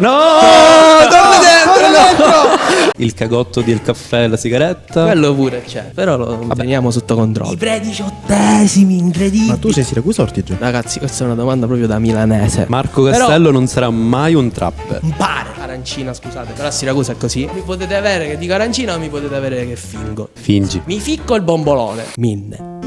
No, torna dentro. Il cagotto del caffè e la sigaretta. Quello pure c'è, però lo teniamo sotto controllo. I pre-18esimi, incredibile. Ma tu sei Siracusa o Ortigia? Ragazzi, questa è una domanda proprio da milanese. Marco Castello non sarà mai un trapper. Pare. Arancina, scusate, però a Siracusa è così. Mi potete avere che dico arancina o mi potete avere che fingo. Fingi. Mi ficco il bombolone. Minne.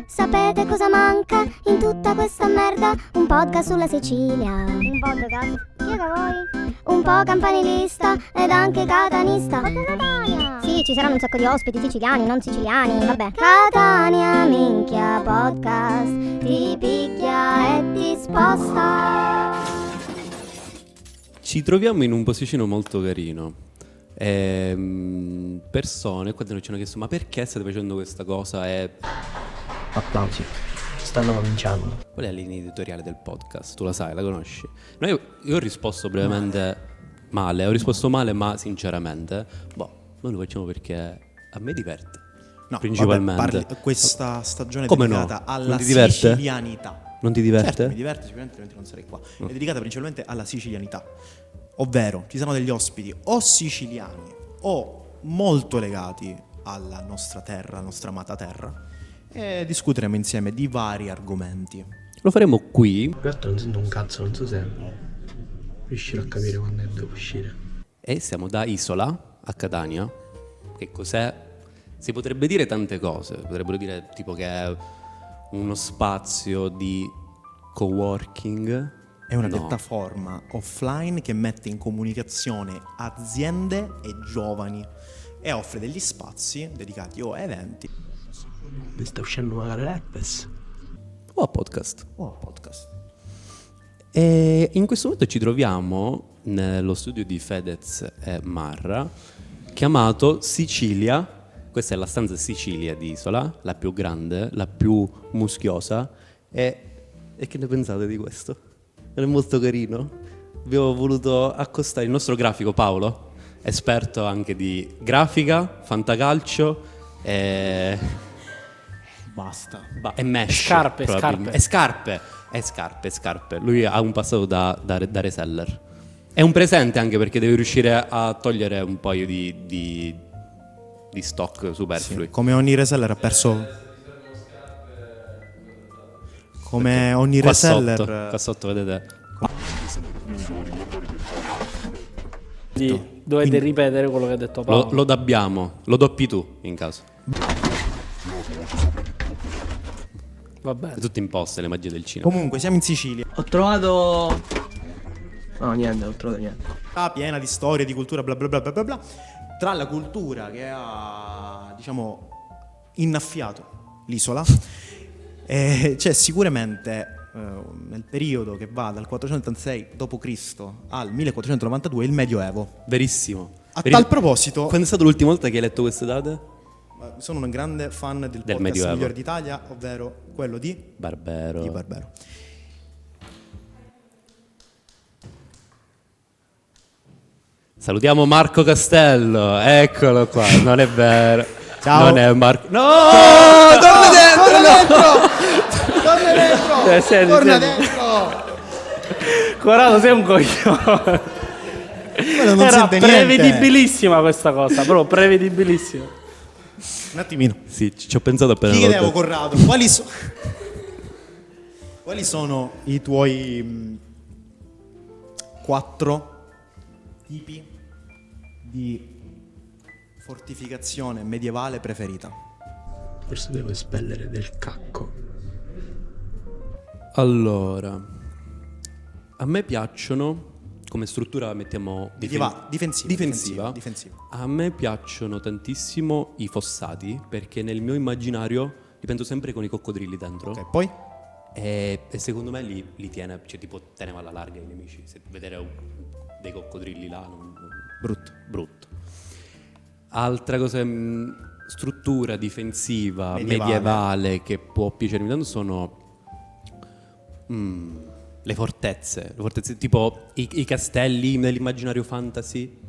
Sapete cosa manca in tutta questa merda? Un podcast sulla Sicilia. Un podcast? Chiedo a voi. Un po' campanilista ed anche catanista. Catania! Sì, ci saranno un sacco di ospiti siciliani, non siciliani, vabbè. Catania, minchia, podcast. Ti picchia e ti sposta. Ci troviamo in un posticino molto carino. Persone qua ci hanno chiesto: ma perché state facendo questa cosa? Applausi. Stanno cominciando. Qual è la linea editoriale del podcast? Tu la sai, la conosci? No, io ho risposto brevemente male. Ho risposto male, ma sinceramente noi lo facciamo perché a me diverte. No, principalmente. vabbè, questa stagione è Come dedicata no? alla Non ti diverte? sicilianità. Non ti diverte? Certo, mi diverte sicuramente, altrimenti non sarei qua. È dedicata principalmente alla sicilianità. Ovvero, ci sono degli ospiti o siciliani o molto legati alla nostra terra, alla nostra amata terra, e discuteremo insieme di vari argomenti. Lo faremo qui. Piatto non sento un cazzo, non so se riuscirò a capire quando devo uscire. E siamo da Isola a Catania. Che cos'è? Si potrebbe dire tante cose. Potrebbero dire tipo che è uno spazio di coworking. È una No. piattaforma offline che mette in comunicazione aziende e giovani e offre degli spazi dedicati a eventi Mi sta uscendo magari l'herpes. O a podcast. o a podcast. E in questo momento ci troviamo nello studio di Fedez e Marra, chiamato Sicilia. Questa è la stanza Sicilia di Isola, la più grande, la più muschiosa. E che ne pensate di questo? Non è molto carino? Abbiamo voluto accostare il nostro grafico Paolo, esperto anche di grafica, fantacalcio e Basta. e mesh. Scarpe, probabilmente. E scarpe. Lui ha un passato da reseller. È un presente anche perché deve riuscire a togliere un paio di stock superflui. Sì, come ogni reseller ha perso. Come ogni Qua reseller. sotto, vedete? Dovete ripetere quello che ha detto Paolo. Lo dabbiamo. Lo doppi tu in caso. Va bene. È tutto imposte le magie del cinema. Comunque siamo in Sicilia, Ho trovato... No, niente, ho trovato niente. piena di storie, di cultura, bla bla bla bla bla bla. Tra la cultura che ha, diciamo, innaffiato l'isola, c'è sicuramente nel periodo che va dal 486 d.C. al 1492 il Medioevo. Verissimo. A tal proposito, Quando è stata l'ultima volta che hai letto queste date? sono un grande fan del podcast Medioevo. migliore d'Italia, ovvero quello di Barbero. Barbero. Salutiamo Marco Castello. Eccolo qua. Non è vero. Ciao. Non è Marco. No! Torna dentro! Senti, Torna senti. dentro! Corrado, sei un coglione. Quello non Era sente niente. prevedibilissima questa cosa, proprio prevedibilissima. Un attimino. Sì, ci ho pensato appena. Ti l'ho chiedevo, detto. Corrado, quali sono i tuoi 4 tipi di fortificazione medievale preferita? Forse devo espellere del cacco. Allora, a me piacciono, come struttura mettiamo Difensiva. A me piacciono tantissimo i fossati perché nel mio immaginario li penso sempre con i coccodrilli dentro. Ok, poi? E secondo me li tiene, cioè tipo teneva alla larga i nemici. Se vedere dei coccodrilli là brutto. Altra cosa, struttura difensiva medievale che può piacermi tanto sono le fortezze tipo i castelli nell'immaginario fantasy.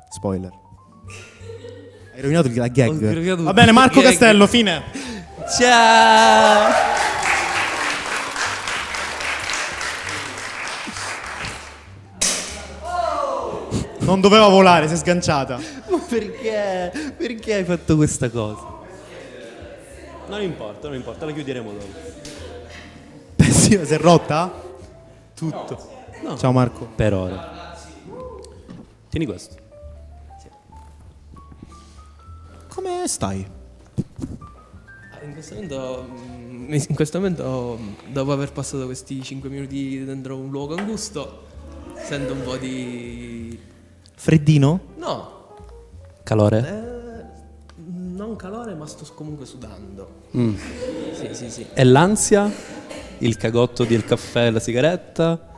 Spoiler. Hai rovinato la gag. Ho rovinato Va bene, Marco gag. Castello, fine. Ciao. Non doveva volare, si è sganciata. Ma perché? Perché hai fatto questa cosa? Non importa, la chiuderemo dopo. Sì, si è rotta? Tutto. No. Ciao Marco. Per ora. Tieni questo. Come stai? In questo momento, dopo aver passato questi 5 minuti dentro un luogo angusto, sento un po' di... Freddino? No, Calore? non calore, ma sto comunque sudando. Sì. E l'ansia? Il cagotto del caffè e la sigaretta?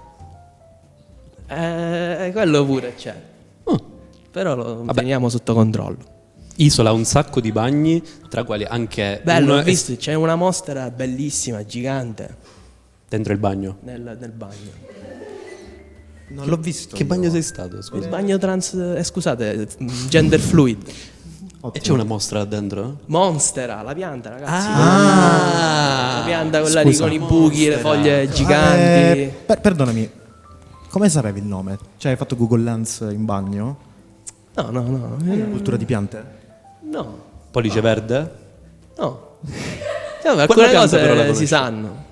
Quello pure c'è. Però lo teniamo sotto controllo. Isola ha un sacco di bagni, tra quali anche Bello, uno ho visto, c'è una mostra bellissima, gigante, dentro il bagno. nel bagno. Non l'ho visto. Che bagno sei stato? Il Scusa. bagno scusate, gender fluid. E c'è una mostra là dentro? Monstera, la pianta, ragazzi. Ah! La pianta quella lì con i buchi, le foglie giganti. Perdonami, come sapevi il nome? Cioè hai fatto Google Lens in bagno? No. Cultura di piante? No. Pollice verde? No. Alcune pianta però la cose conosci? si sanno.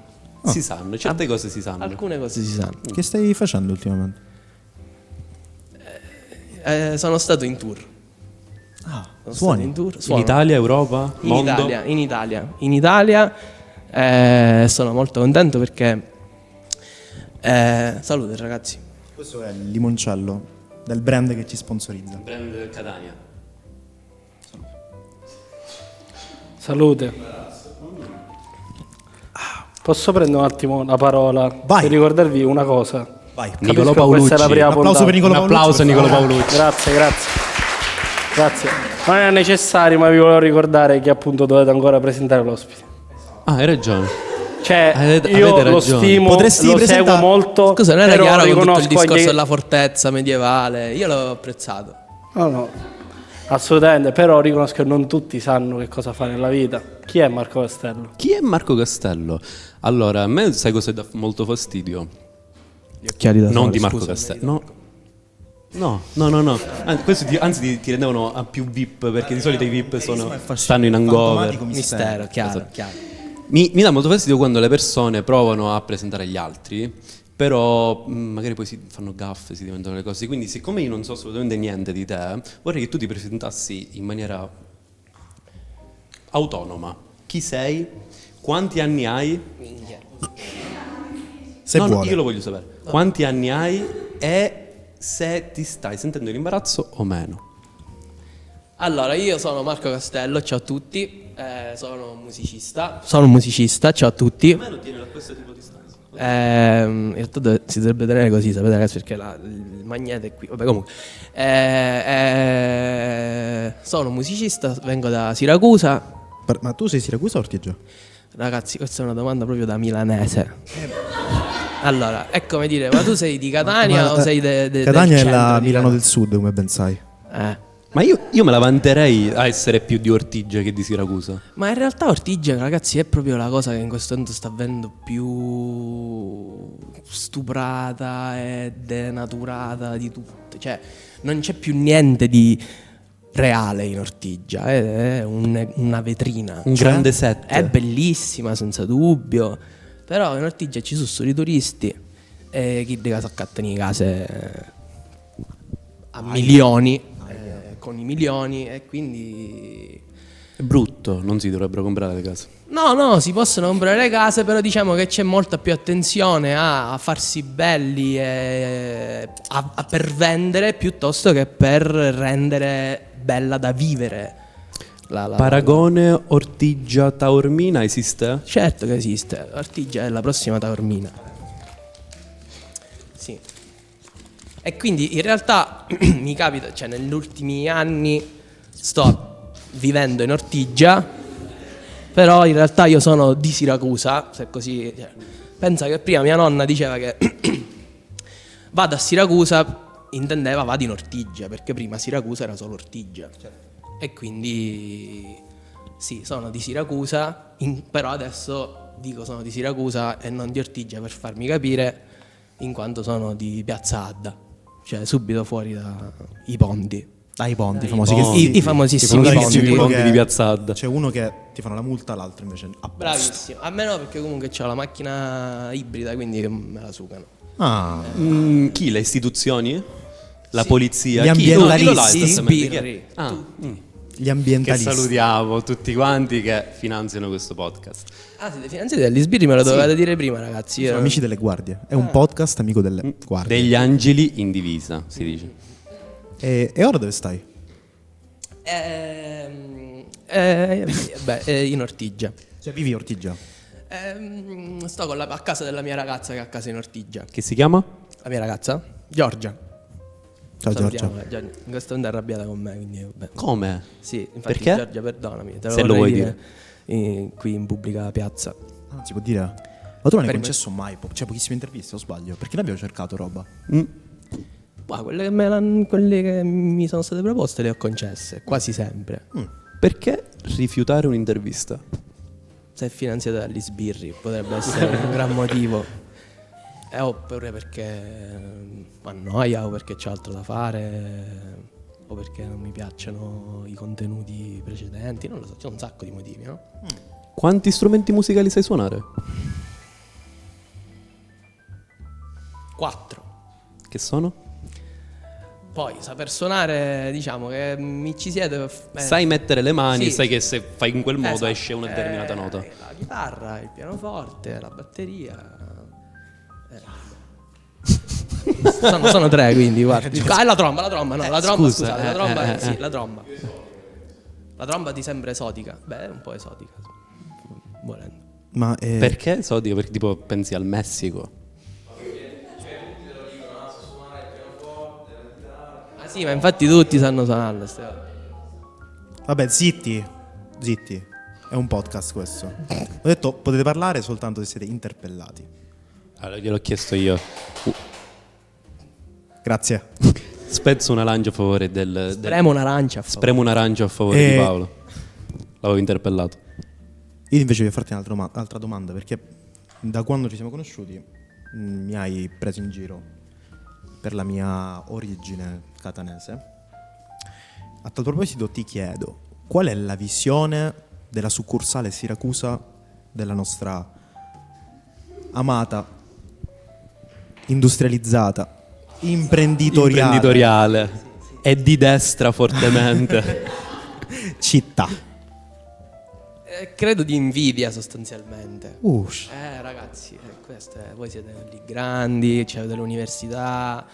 Si sanno, certe cose si sanno. Alcune cose si sanno. Che stai facendo ultimamente? Sono stato in tour. Ah, Sono suoni? stato in tour. In Suono. Italia, Europa, In mondo? Italia, in Italia. Sono molto contento perché salute ragazzi. Questo è il limoncello del brand che ci sponsorizza. Brand Catania. Salute. Posso prendere un attimo la parola Vai. per ricordarvi una cosa? Vai. Capisco che questa è la prima Un applauso per puntata. Nicola Un Paolucci. applauso a Nicola Paolucci. Grazie. Non è necessario, ma vi volevo ricordare che appunto dovete ancora presentare l'ospite. Ah, hai ragione. Cioè, Avete io lo ragione. stimo, Potresti lo presentare- seguo molto. Scusa, non era però chiaro con tutto il riconosco discorso anche- della fortezza medievale. Io l'ho apprezzato. No, assolutamente, però riconosco che non tutti sanno che cosa fare nella vita. Chi è Marco Castello? Chi è Marco Castello? Allora, a me sai cosa dà molto fastidio? Gli occhiali da Non sole, di Marco scusa, Castello. No. Anzi, ti rendevano a più VIP, perché di solito i VIP stanno in hangover. Fantomatico Mistero, chiaro, Esatto. chiaro. Mi dà molto fastidio quando le persone provano a presentare gli altri, però magari poi si fanno gaffe, si diventano le cose. Quindi, siccome io non so assolutamente niente di te, vorrei che tu ti presentassi in maniera autonoma. Chi sei? Quanti anni hai? Se No, vuole. io lo voglio sapere. Quanti anni hai e se ti stai sentendo l'imbarazzo o meno? Allora, io sono Marco Castello, ciao a tutti. Sono musicista. Sono un musicista, ciao a tutti. Meno tieni a questo tipo di distanza. In realtà si dovrebbe tenere così, sapete ragazzi, perché il magnete è qui. Vabbè, comunque. Sono un musicista, vengo da Siracusa. Ma tu sei Siracusa o Ortigia? Ragazzi, questa è una domanda proprio da milanese. Allora, è come dire, ma tu sei di Catania o sei Catania del è la centro di Milano Catania? del Sud, come ben sai. Ma io me la vanterei a essere più di Ortigia che di Siracusa. Ma in realtà Ortigia, ragazzi, è proprio la cosa che in questo momento sta avvenendo più stuprata e denaturata di tutto. Cioè, non c'è più niente di reale in Ortigia, è una vetrina. Un grande set. È bellissima, senza dubbio. Però in Ortigia ci sono solo i turisti e chi di casa accattano le case a milioni. Con i milioni e quindi È brutto, non si dovrebbero comprare le case. no, si possono comprare le case, però diciamo che c'è molta più attenzione a farsi belli e per vendere piuttosto che per rendere bella da vivere. Paragone Ortigia-Taormina esiste? Certo che esiste, Ortigia è la prossima Taormina. Sì. E quindi in realtà mi capita, cioè negli ultimi anni sto vivendo in Ortigia, però in realtà io sono di Siracusa, se così, cioè, pensa che prima mia nonna diceva che vado a Siracusa, intendeva vado in Ortigia, perché prima Siracusa era solo Ortigia. E quindi sì, sono di Siracusa, però adesso dico sono di Siracusa e non di Ortigia per farmi capire, in quanto sono di Piazza Adda. cioè subito fuori dai ponti. Dai ponti, famosi ponti. che I famosissimi I ponti. ponti di Piazza Adda. C'è uno che ti fanno la multa, l'altro invece a posto. Bravissimo. A me no, perché comunque c'ho la macchina ibrida, quindi me la sugano. Ah, Chi? Le istituzioni? La Sì. polizia? Gli Chi? No, dillo là, ambientalisti. esattamente, chi è? Sbirri. Ah, gli che ambientalisti. salutiamo tutti quanti che finanziano questo podcast. Ah, siete finanziati dagli sbirri, me lo dovevate dire prima, ragazzi. Sono amici delle guardie. È un podcast amico delle guardie. Degli angeli in divisa, si dice. E ora dove stai? In Ortigia. Cioè, vivi a Ortigia? Sto a casa della mia ragazza che è a casa in Ortigia. Che si chiama? La mia ragazza? Giorgia. Ciao Giorgia. Salutiamola, Giorgia. In questo momento è arrabbiata con me, quindi vabbè. Come? Sì, infatti Perché? Giorgia, perdonami, te lo Se lo vorrei vuoi qui in pubblica piazza. Ah, non si può dire? Ma tu non hai Per concesso mai, cioè pochissime interviste, o sbaglio? Perché noi abbiamo cercato roba. Bah, quelle che mi sono state proposte le ho concesse, quasi sempre. Perché rifiutare un'intervista? Se è finanziata dagli sbirri potrebbe essere un gran motivo. Oppure perché mi annoia, o perché c'ho altro da fare, o perché non mi piacciono i contenuti precedenti. Non lo so, c'è un sacco di motivi, no? Quanti strumenti musicali sai suonare? 4. Che sono? Poi saper suonare, diciamo che mi ci siedo. Sai mettere le mani, sì. sai che se fai in quel modo Esatto. esce una determinata nota. La chitarra, il pianoforte, la batteria. Sono 3, quindi guarda. Ah, la tromba, no, la tromba, scusa, scusate, la tromba, sì, la tromba. La tromba ti sembra esotica? Beh, è un po' esotica, volendo. Ma Perché? So, dico, perché tipo pensi al Messico. Ah sì, ma infatti tutti sanno suonarla. vabbè, zitti. È un podcast questo. Ho detto potete parlare soltanto se siete interpellati. Allora, gliel'ho chiesto io. Grazie. Spezzo una lancia a favore del Spremo un'arancia a favore. spremo un'arancia a favore di Paolo. L'avevo interpellato. Io invece voglio farti un'altra domanda, perché da quando ci siamo conosciuti mi hai preso in giro per la mia origine catanese. A tal proposito ti chiedo, qual è la visione della succursale Siracusa della nostra amata, industrializzata, imprenditoriale E di destra fortemente. città? Credo di invidia sostanzialmente. Ush. Ragazzi, voi siete lì grandi, avete l'università,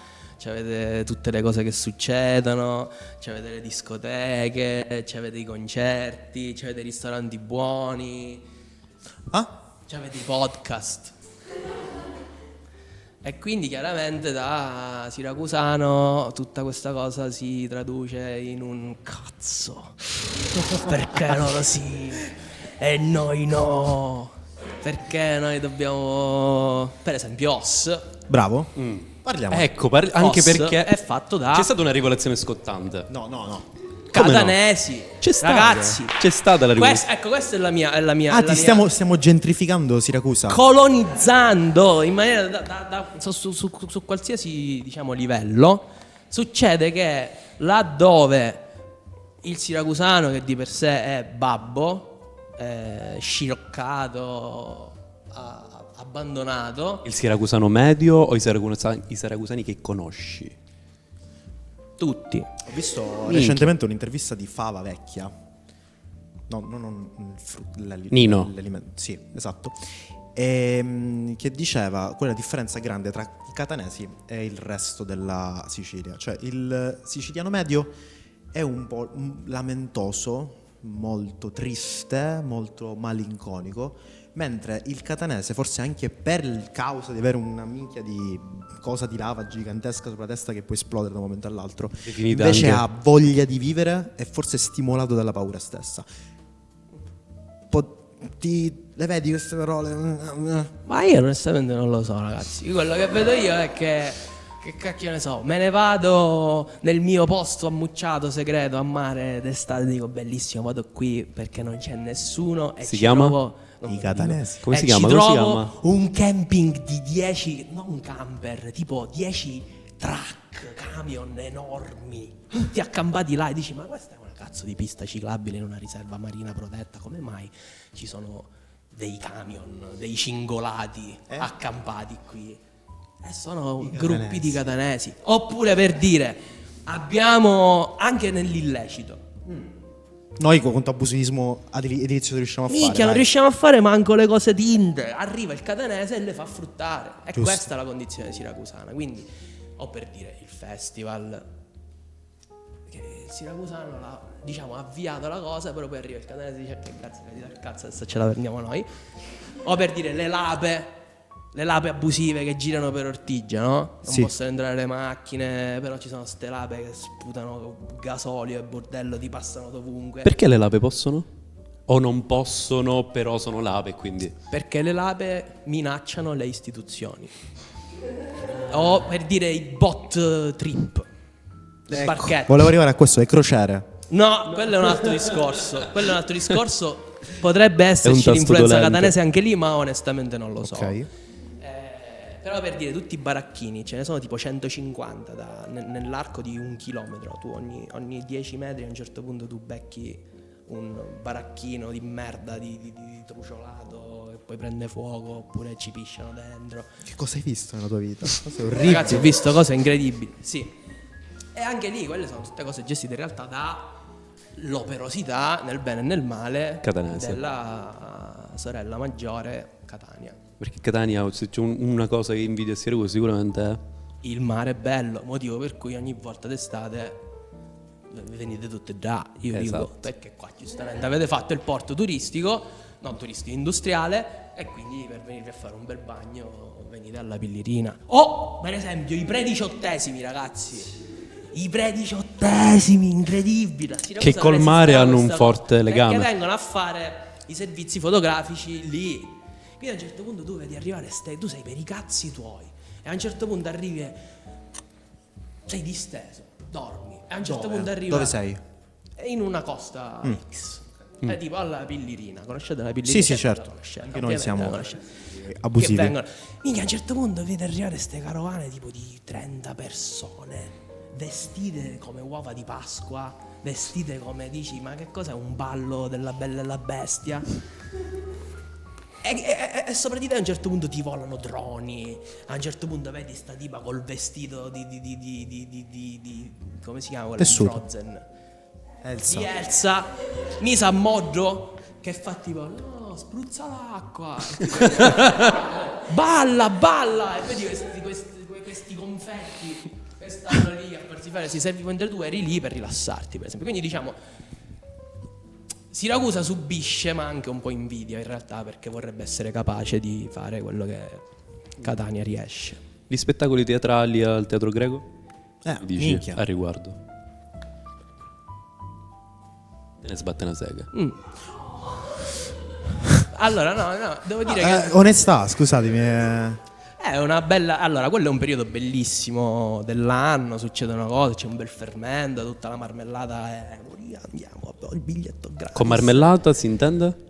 avete tutte le cose che succedono, avete le discoteche, avete i concerti, avete i ristoranti buoni, Ah? avete i podcast. E quindi chiaramente da siracusano tutta questa cosa si traduce in un cazzo. Perché loro sì e noi no? Perché noi dobbiamo... Per esempio OS. Bravo. Parliamo. Ecco, anche OS perché è fatto da c'è stata una rivelazione scottante. No. Come no? catanesi. C'è stata. Ragazzi, C'è stata la rivoluzione. ecco, questa è la mia... È la mia Ah, è la ti mia- stiamo gentrificando Siracusa. colonizzando in maniera su qualsiasi, diciamo, livello. Succede che laddove il siracusano, che di per sé è babbo, sciroccato, abbandonato, Il siracusano medio o i siracusani che conosci? tutti. Ho visto recentemente un'intervista di Fava Vecchia. No, non Nino. Sì, esatto. Che diceva quella differenza grande tra i catanesi e il resto della Sicilia. Cioè il siciliano medio è un po' lamentoso, molto triste, molto malinconico, mentre il catanese, forse anche per il causa di avere una minchia di cosa di lava gigantesca sopra la testa che può esplodere da un momento all'altro, Definita invece anche- ha voglia di vivere e forse è stimolato dalla paura stessa. Le vedi queste parole? Ma io onestamente non lo so, ragazzi. Io quello che vedo io è che cacchio ne so, me ne vado nel mio posto ammucciato segreto a mare d'estate, dico bellissimo, vado qui perché non c'è nessuno e Si ci chiama? trovo, non I lo catanesi. dico. Come E si ci chiama? Come si trovo chiama? un camping di 10, non un camper, tipo 10 truck truck, camion enormi, tutti accampati là, e dici ma questa è una cazzo di pista ciclabile in una riserva marina protetta, come mai ci sono dei camion, dei cingolati accampati qui? E sono gruppi di catanesi. Oppure, per dire, abbiamo anche nell'illecito. Noi con abusivismo edilizio riusciamo a fare. Minchia, non riusciamo a fare manco le cose tinte. Arriva il catanese e le fa fruttare. E Giusto. questa è la condizione siracusana. Quindi, o per dire, il festival, che il siracusano l'ha, diciamo, avviato la cosa, però poi arriva il catanese e dice che grazie al cazzo, adesso ce la prendiamo noi. O per dire le lape abusive che girano per Ortigia, no? Non possono entrare le macchine, però ci sono ste lape che sputano gasolio e bordello, ti passano dovunque. Perché le lape possono? O non possono, però sono lape, quindi... Perché le lape minacciano le istituzioni. O per dire i bot trip, le barchette. Volevo arrivare a questo, le crociere. No, quello è un altro discorso. Quello è un altro discorso. Potrebbe È un esserci tasto l'influenza dolente. catanese anche lì, ma onestamente non lo so. Ok. Però per dire, tutti i baracchini, ce ne sono tipo 150 nell'arco di 1 chilometro. Tu ogni 10 metri a un certo punto tu becchi un baracchino di merda, di truciolato, che poi prende fuoco, oppure ci pisciano dentro. Che cosa hai visto nella tua vita? Cose orribili. Ragazzi, ho visto cose incredibili, sì. E anche lì, quelle sono tutte cose gestite in realtà dall'operosità, nel bene e nel male, Catanese. della sorella maggiore Catania. Perché Catania, se c'è una cosa che invidia a Siracusa sicuramente è... Il mare è bello, motivo per cui ogni volta d'estate venite tutte là. Io Esatto. dico, perché qua giustamente avete fatto il porto turistico, non turistico, industriale, e quindi per venire a fare un bel bagno venite alla Pillirina. O, per esempio, i pre-18esimi, ragazzi. I pre-18esimi, incredibili. A Siracusa Che col non mare esisteva hanno un questa forte cosa, legame. Perché vengono a fare i servizi fotografici lì. Quindi a un certo punto tu vedi arrivare tu sei per i cazzi tuoi, e a un certo punto arrivi, sei disteso, dormi, e a un certo punto arriva... Dove sei? In una costa X. È tipo alla Pillirina. Conoscete la Pillirina? Sì, certo. La conoscete, Anche noi ovviamente siamo la conoscete. abusivi. Che vengono. Minchia, a un certo punto vedi arrivare queste carovane tipo di 30 persone, vestite come uova di Pasqua, vestite come, dici, ma che cos'è, un ballo della Bella e la Bestia? E sopra di te a un certo punto ti volano droni, a un certo punto vedi sta tipa col vestito di come si chiama quella di Tessuto. Frozen? Elsa. Di Elsa, misa a modo, che fa tipo, no, spruzza l'acqua, balla, e vedi questi confetti che stanno lì a farsi fare, si servi mentre tu eri lì per rilassarti, per esempio. Quindi diciamo, Siracusa subisce, ma anche un po' invidia in realtà, perché vorrebbe essere capace di fare quello che Catania riesce. Gli spettacoli teatrali al Teatro Greco? Dici minchia. a riguardo? Te ne sbatte una sega. Allora, no, devo dire che Onestà, scusatemi. è una bella... Allora, quello è un periodo bellissimo dell'anno, succedono cose, c'è un bel fermento, tutta la marmellata è... Andiamo, il biglietto gratis. Con marmellata si intende?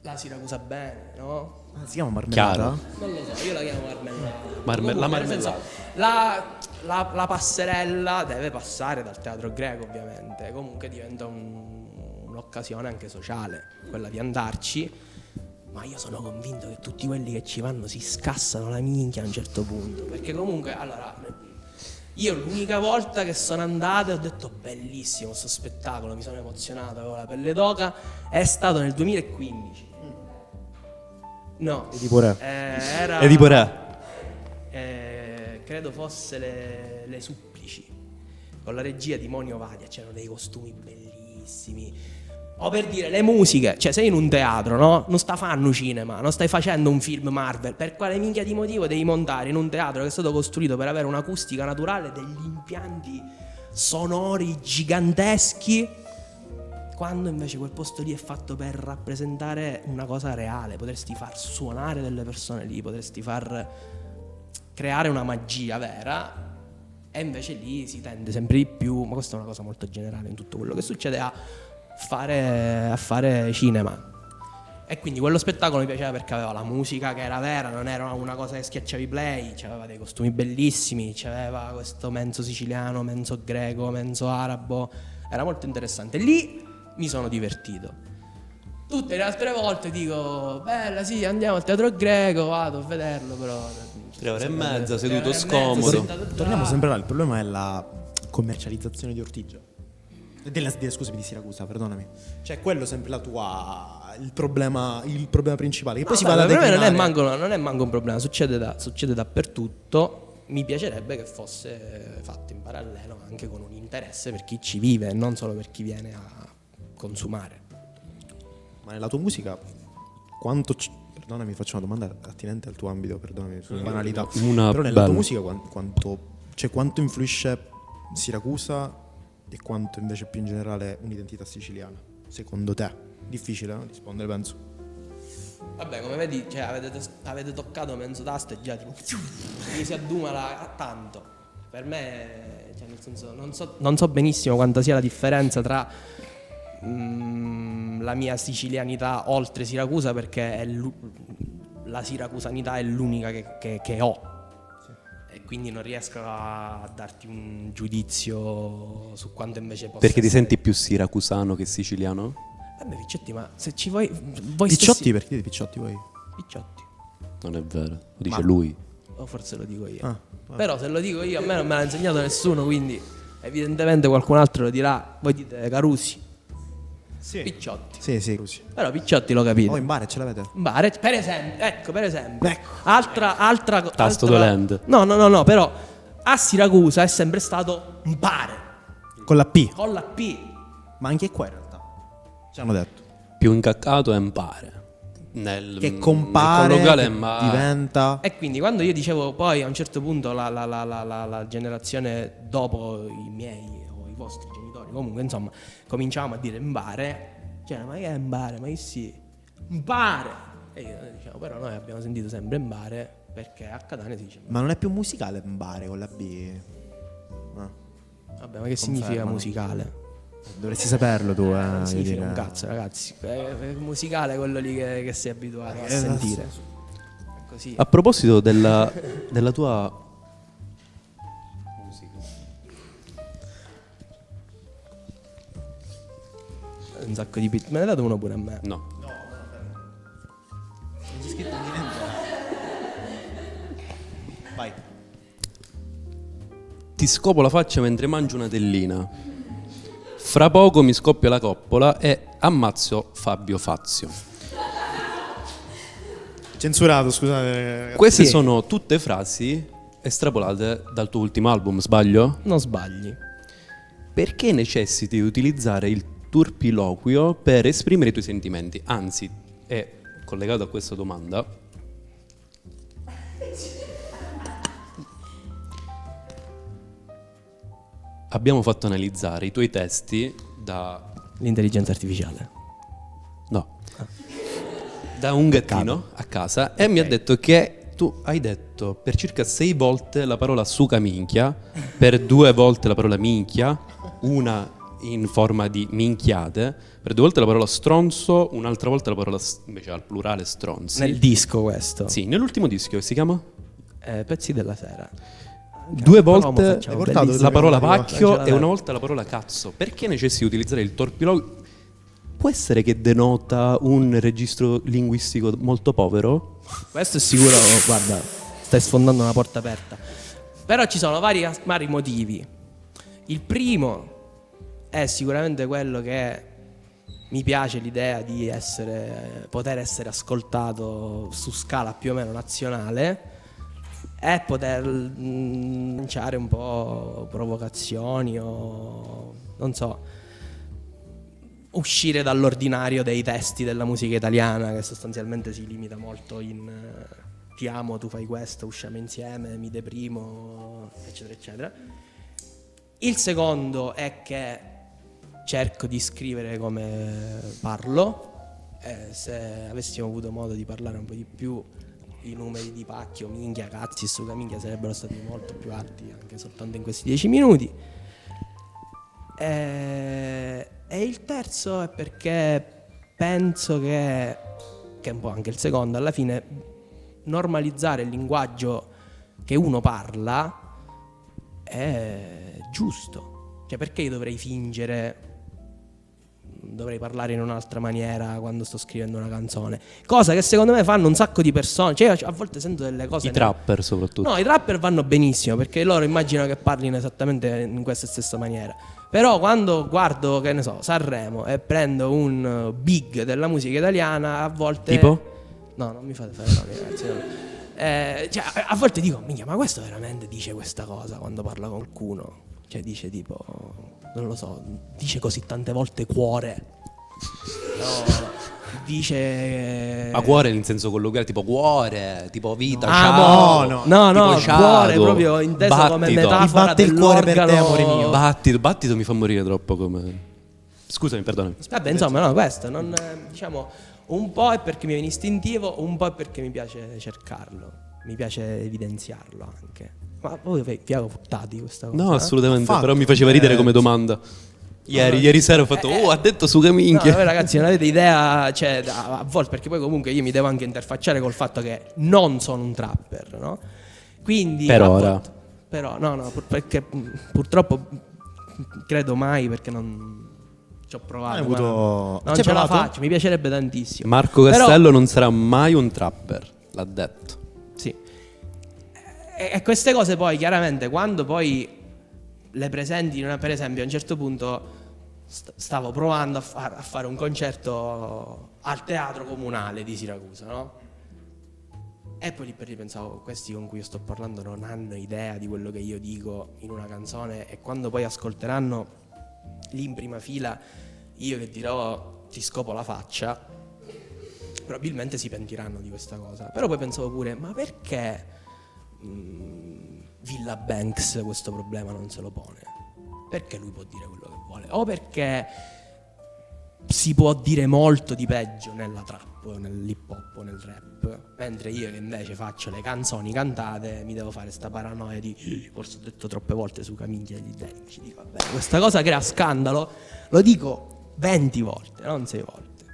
La Siracusa bene, no? Si chiama marmellata? Chiaro. Non lo so, io la chiamo marmellata. La Comunque, nel marmellata. senso, la passerella deve passare dal Teatro Greco, ovviamente. Comunque diventa un'occasione anche sociale, quella di andarci. Ma io sono convinto che tutti quelli che ci vanno si scassano la minchia a un certo punto. Perché comunque, allora, io l'unica volta che sono andato e ho detto bellissimo questo spettacolo, mi sono emozionato, avevo la pelle d'oca, è stato nel 2015. No. E tipo re. Era... E tipo re. credo fosse le Supplici, con la regia di Monio Vadia, c'erano dei costumi bellissimi. O per dire le musiche, cioè sei in un teatro, no? Non sta fanno cinema, non stai facendo un film Marvel. Per quale minchia di motivo devi montare in un teatro che è stato costruito per avere un'acustica naturale, degli impianti sonori giganteschi, quando invece quel posto lì è fatto per rappresentare una cosa reale? Potresti far suonare delle persone lì, potresti far creare una magia vera, e invece lì si tende sempre di più, ma questa è una cosa molto generale in tutto quello che succede, a fare cinema. E quindi quello spettacolo mi piaceva perché aveva la musica che era vera, non era una cosa che schiacciavi play, aveva dei costumi bellissimi, aveva questo mezzo siciliano, mezzo greco, mezzo arabo, era molto interessante. Lì mi sono divertito. Tutte le altre volte dico, bella sì, andiamo al teatro greco, vado a vederlo, però 3 ore e mezza, seduto 3 ore e mezza, scomodo. sentato là. Torniamo sempre là, il problema è la commercializzazione di Ortigia. Scusami, di Siracusa, perdonami. Cioè, quello è sempre la tua. Il problema principale. Che poi si va a Per me declinare. non è manco un problema, succede dappertutto. Mi piacerebbe che fosse fatto in parallelo anche con un interesse per chi ci vive e non solo per chi viene a consumare. Ma nella tua musica, perdonami, faccio una domanda attinente al tuo ambito, perdonami, sulla banalità. Una Però nella bella. tua musica quanto influisce Siracusa e quanto invece più in generale un'identità siciliana? Secondo te? Difficile, no? Rispondere, penso. Vabbè, come vedi, avete toccato mezzo tasto e già tipo, mi si adduma tanto. Per me, nel senso, non so benissimo quanta sia la differenza tra la mia sicilianità oltre Siracusa, perché la siracusanità è l'unica che ho. E quindi non riesco a darti un giudizio su quanto invece possa Perché ti essere. senti più siracusano che siciliano? Vabbè, Picciotti, ma se ci voi Picciotti, stessi... perché di Picciotti voi? Picciotti. Non è vero, lo dice lui. O forse lo dico io. Ah, Però se lo dico io, a me non me l'ha insegnato nessuno, quindi evidentemente qualcun altro lo dirà. Voi dite Carusi, sì. Picciotti. Sì, così. Però Picciotti lo capite. Oh, in bar ce l'avete? Bare, per esempio. Ecco. Altra Tasto dolente. No, però a Siracusa è sempre stato un bare, Con la P. con la P. Ma anche qua in realtà. Ci hanno detto. Più incaccato è impare. Nel Che compare, nel colloquiale, che ma diventa. E quindi quando io dicevo poi a un certo punto la generazione dopo i miei o i vostri genitori, comunque insomma, cominciavamo a dire mbare, cioè ma che è mbare? Ma che sì, mbare! E io dicevo, però noi abbiamo sentito sempre mbare perché a Catania si dice mbare. Ma non è più musicale Mbare con la B? Ah, Vabbè, ma che significa musicale? dovresti saperlo tu, Non significa dire. un cazzo, ragazzi. È musicale quello lì che sei abituato a sentire. È così. a proposito della tua Un sacco di me ne date uno pure a me. no, Vai. ti scopo la faccia mentre mangio una tellina. Fra poco mi scoppia la coppola e ammazzo Fabio Fazio. Censurato, scusate. Queste Sì. sono tutte frasi estrapolate dal tuo ultimo album, sbaglio? Non sbagli. Perché necessiti di utilizzare il turpiloquio per esprimere i tuoi sentimenti? Anzi, è collegato a questa domanda. Abbiamo fatto analizzare i tuoi testi da L'intelligenza artificiale. no, da un gattino a casa e mi ha detto che tu hai detto per circa 6 volte la parola suca minchia, per 2 volte la parola minchia, una in forma di minchiate, per 2 volte la parola stronzo, un'altra volta la parola invece al plurale stronzi. Nel disco questo. Sì, nell'ultimo disco che si chiama Pezzi della sera. 2 promo volte facciamo, Hai portato bellissimo. la parola Arriva. pacchio e una volta la parola cazzo. Perché necessiti di utilizzare il torpiloquio? Può essere che denota un registro linguistico molto povero? Questo è sicuro, guarda, stai sfondando una porta aperta. Però ci sono vari motivi. Il primo è sicuramente quello che mi piace l'idea di poter essere ascoltato su scala più o meno nazionale e poter lanciare un po' provocazioni o non so, uscire dall'ordinario dei testi della musica italiana, che sostanzialmente si limita molto in ti amo, tu fai questo, usciamo insieme, mi deprimo, eccetera eccetera. Il secondo è che cerco di scrivere come parlo, se avessimo avuto modo di parlare un po' di più i numeri di pacchio, minchia, cazzi e suga minchia sarebbero stati molto più alti anche soltanto in questi 10 minuti. E il terzo è perché penso che che è un po' anche il secondo, alla fine normalizzare il linguaggio che uno parla è giusto. Cioè, perché io dovrei fingere, dovrei parlare in un'altra maniera quando sto scrivendo una canzone? Cosa che secondo me fanno un sacco di persone. Cioè, a volte sento delle cose... I trapper soprattutto. No, i trapper vanno benissimo perché loro immaginano che parlino esattamente in questa stessa maniera. Però quando guardo, che ne so, Sanremo e prendo un big della musica italiana, a volte... Tipo? No, non mi fate fare nomi, ragazzi. No. Cioè, a volte dico, minchia, ma questo veramente dice questa cosa quando parla con qualcuno? Cioè dice tipo, non lo so, dice così tante volte cuore. No, dice... Ma cuore in senso colloquiale, tipo cuore, tipo vita, no, tipo ciao, cuore proprio inteso come battito. metafora Mi batte il cuore per te, dell'organo. amore mio. Battito mi fa morire troppo come... Scusami, perdonami. Vabbè, insomma, no, questo non, diciamo, un po' è perché mi viene istintivo, un po' è perché mi piace cercarlo, mi piace evidenziarlo anche. Ma voi vi avevo buttati questa cosa? No, assolutamente, Infatti, però mi faceva ridere come domanda. Ieri sera ho fatto, ha detto su che No, minchia. voi ragazzi non avete idea, cioè, a volte, perché poi comunque io mi devo anche interfacciare col fatto che non sono un trapper, no? Quindi Per a ora. volte- però no, perché purtroppo credo mai, perché non ci ho provato. Hai avuto- ma non Ci hai ce la provato? faccio, mi piacerebbe tantissimo. Marco Però- Castello non sarà mai un trapper, l'ha detto. Sì. E queste cose poi chiaramente quando poi le presenti per esempio a un certo punto stavo provando a fare un concerto al teatro comunale di Siracusa, no? E poi lì per lì pensavo, questi con cui io sto parlando non hanno idea di quello che io dico in una canzone, e quando poi ascolteranno lì in prima fila io che dirò ti scopo la faccia, probabilmente si pentiranno di questa cosa. Però poi pensavo pure, ma perché Villa Banks questo problema non se lo pone? Perché lui può dire quello che vuole? O perché si può dire molto di peggio nella trap, nell'hip hop, nel rap, mentre io che invece faccio le canzoni cantate mi devo fare sta paranoia di forse ho detto troppe volte su Camiglia gli identici, dico vabbè, questa cosa crea scandalo, lo dico 20 volte, non 6 volte.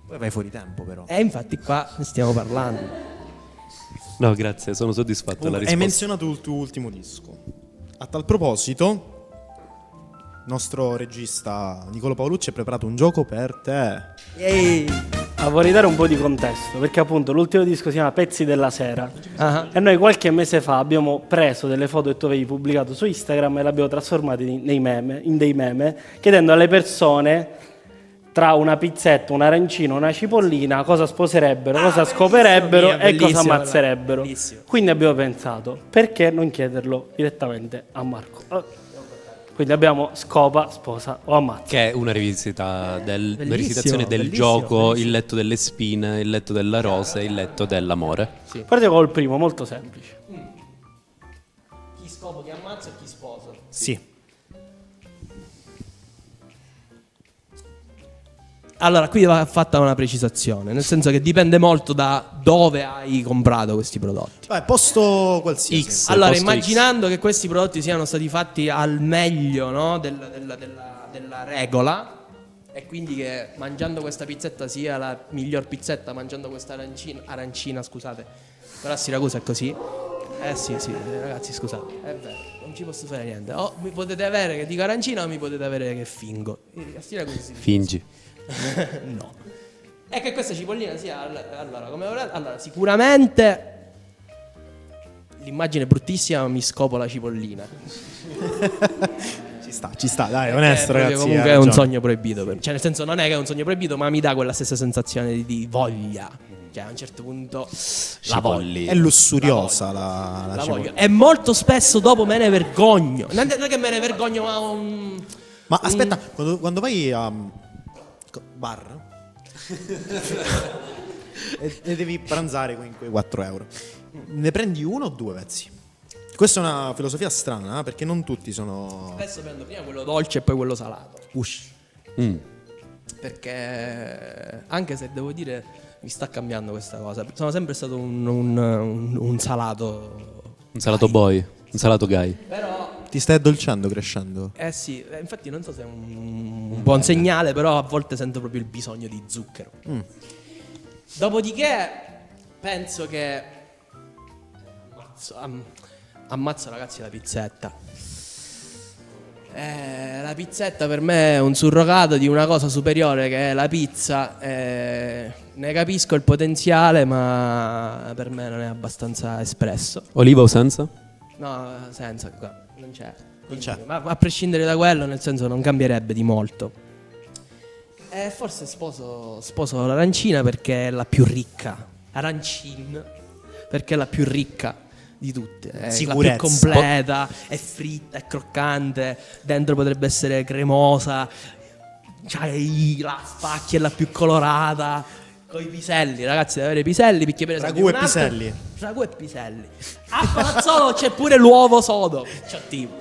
Poi vai fuori tempo però. E infatti qua ne stiamo parlando. No, grazie, sono soddisfatto della Hai risposta. menzionato il tuo ultimo disco. A tal proposito, il nostro regista Nicolo Paolucci ha preparato un gioco per te. Vorrei dare un po' di contesto, perché appunto l'ultimo disco si chiama Pezzi della Sera. Ah. E noi qualche mese fa abbiamo preso delle foto che tu avevi pubblicato su Instagram e le abbiamo trasformate in dei meme, chiedendo alle persone tra una pizzetta, un arancino, una cipollina cosa sposerebbero, cosa scoperebbero e cosa ammazzerebbero. Bellissimo. Quindi abbiamo pensato, perché non chiederlo direttamente a Marco? Quindi abbiamo scopa, sposa o ammazza. Che è una rivisitazione del Bellissimo, gioco, bellissimo. il letto delle spine, il letto della rosa e il letto dell'amore. Partiamo col primo, molto semplice. Chi scopo, chi ammazza e chi sposa. Sì. Allora, qui va fatta una precisazione, nel senso che dipende molto da dove hai comprato questi prodotti. Vai, posto qualsiasi. X. Allora, posto immaginando che questi prodotti siano stati fatti al meglio, no, della regola, e quindi che mangiando questa pizzetta sia la miglior pizzetta, mangiando questa arancina, scusate, però a Siracusa è così. Sì, ragazzi, scusate, è vero, non ci posso fare niente. O mi potete avere che dico arancina o mi potete avere che fingo. A Siracusa si Fingi. no. E che questa cipollina sia allora sicuramente l'immagine è bruttissima, ma mi scopo la cipollina. Ci sta, dai, onesto, Perché ragazzi. comunque hai è un ragione. sogno proibito cioè nel senso non è che è un sogno proibito, ma mi dà quella stessa sensazione di voglia. Cioè a un certo punto la voglio. È lussuriosa la La cipolla. voglio. E molto spesso dopo me ne vergogno. Non è che me ne vergogno, ma Ma aspetta, quando vai a bar e devi pranzare con quei 4 euro, ne prendi uno o due pezzi? Questa è una filosofia strana, perché non tutti sono... spesso prendo prima quello dolce e poi quello salato. Ush. Perché anche se devo dire mi sta cambiando questa cosa. Sono sempre stato un salato. Un salato boy, un salato guy. Però Ti stai addolcendo crescendo? sì, infatti non so se è un buon segnale, però a volte sento proprio il bisogno di zucchero. Dopodiché penso che ammazzo ragazzi la pizzetta. La pizzetta per me è un surrogato di una cosa superiore che è la pizza. Ne capisco il potenziale, ma per me non è abbastanza espresso. Oliva o senza? No, senza, qua, non c'è. Non c'è. Ma a prescindere da quello, nel senso, non cambierebbe di molto. Forse sposo l'arancina perché è la più ricca. Arancin perché è la più ricca di tutte. È la più Sicurezza. completa, è fritta, è croccante, dentro potrebbe essere cremosa. La spacchi è la più colorata. Con i piselli, ragazzi, deve avere i piselli perché per esempio Ragù e piselli. Ragù e piselli. A Palazzolo c'è pure l'uovo sodo. C'è tipo.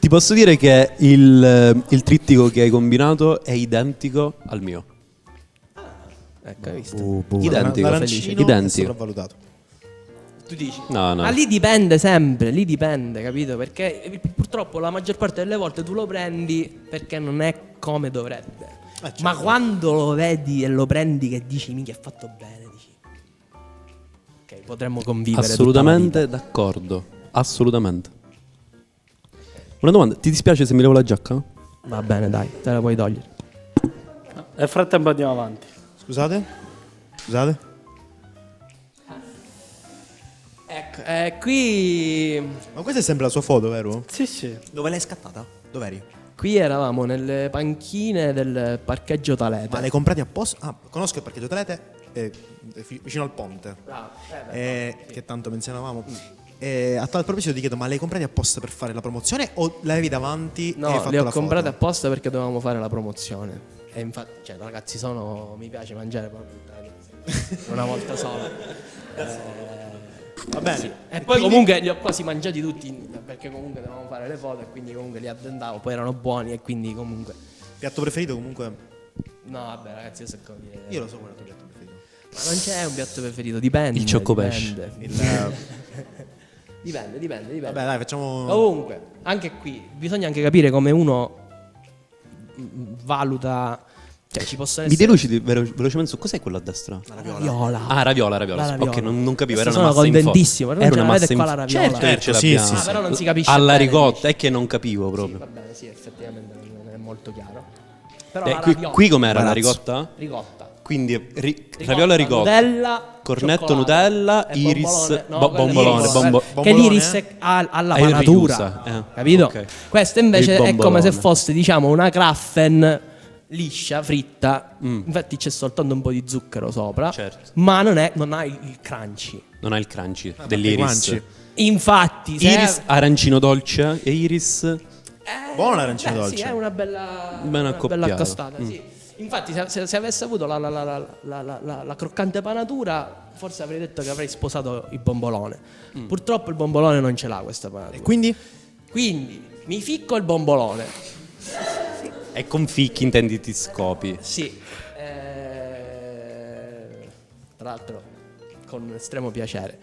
Ti posso dire che il trittico che hai combinato è identico al mio. Ecco, hai visto? Identico. L'arancino Identico. è sopravvalutato. Tu dici? No. Ma lì dipende sempre, lì dipende, capito? Perché purtroppo la maggior parte delle volte tu lo prendi perché non è come dovrebbe. Certo. Ma quando lo vedi e lo prendi che dici minchia è fatto bene, dici ok, potremmo convivere Assolutamente d'accordo. Assolutamente. Una domanda, ti dispiace se mi levo la giacca? tutta la vita. Va bene, dai, te la puoi togliere. Nel frattempo andiamo avanti. Scusate? Ecco, qui Ma questa è sempre la sua foto, vero? Sì. Dove l'hai scattata? Dov'eri? qui eravamo nelle panchine del parcheggio Talete. Ma l'hai comprati apposta? Ah, conosco il parcheggio Telete, vicino al ponte. Bravo. Che tanto menzionavamo. A tal proposito ti chiedo, ma l'hai comprati apposta per fare la promozione o l'avevi davanti e hai No, fatto le ho la comprate foto? apposta perché dovevamo fare la promozione. E infatti, cioè, ragazzi, mi piace mangiare proprio una volta sola. Va bene. Sì. E poi comunque li ho quasi mangiati tutti perché comunque dovevamo fare le foto e quindi comunque li addentavo, poi erano buoni e quindi comunque... Piatto preferito comunque? No, vabbè ragazzi, io so come dire. Io lo so qual è il tuo piatto preferito. Ma non c'è un piatto preferito, dipende. Il cioccopesce. Dipende. Vabbè, dai, facciamo. Comunque, anche qui bisogna anche capire come uno valuta. Cioè, ci possono Mi essere. delucidi velocemente su cos'è quello a destra? La raviola. Ah, raviola. La raviola. Ok, non capivo, era Adesso una sono massa in contentissimo, forma. non Era ce una l'avete massa qua in la raviola? Certo, ce Sì, l'abbiamo. sì, Ah, però non si capisce Alla bene, ricotta, è che non capivo proprio. Va bene, sì, effettivamente non è molto chiaro. Però Eh, la qui, raviola. qui com'era la Palazzo. ricotta? Ricotta. Quindi raviola ricotta. Nutella, Cornetto cioccolato Nutella, e iris, bombolone. bombolone. Che l'iris ha la È panatura, riusa, capito? ok. Questo invece Il è come se bombolone. fosse, diciamo, una Kraffen liscia, fritta. Infatti c'è soltanto un po' di zucchero sopra, Certo. ma non ha il crunchy. Non ha il crunchy dell'iris. crunchy. Infatti, se Iris arancino dolce e iris Buono l'arancino beh, dolce. Sì, è una bella, Ben una bella accoppiato. accostata, sì. Infatti, se avesse avuto la croccante panatura, forse avrei detto che avrei sposato il bombolone. Purtroppo il bombolone non ce l'ha questa panatura. E quindi? Quindi mi ficco il bombolone. e con ficchi intendi ti scopi. Sì. Tra l'altro, con estremo piacere.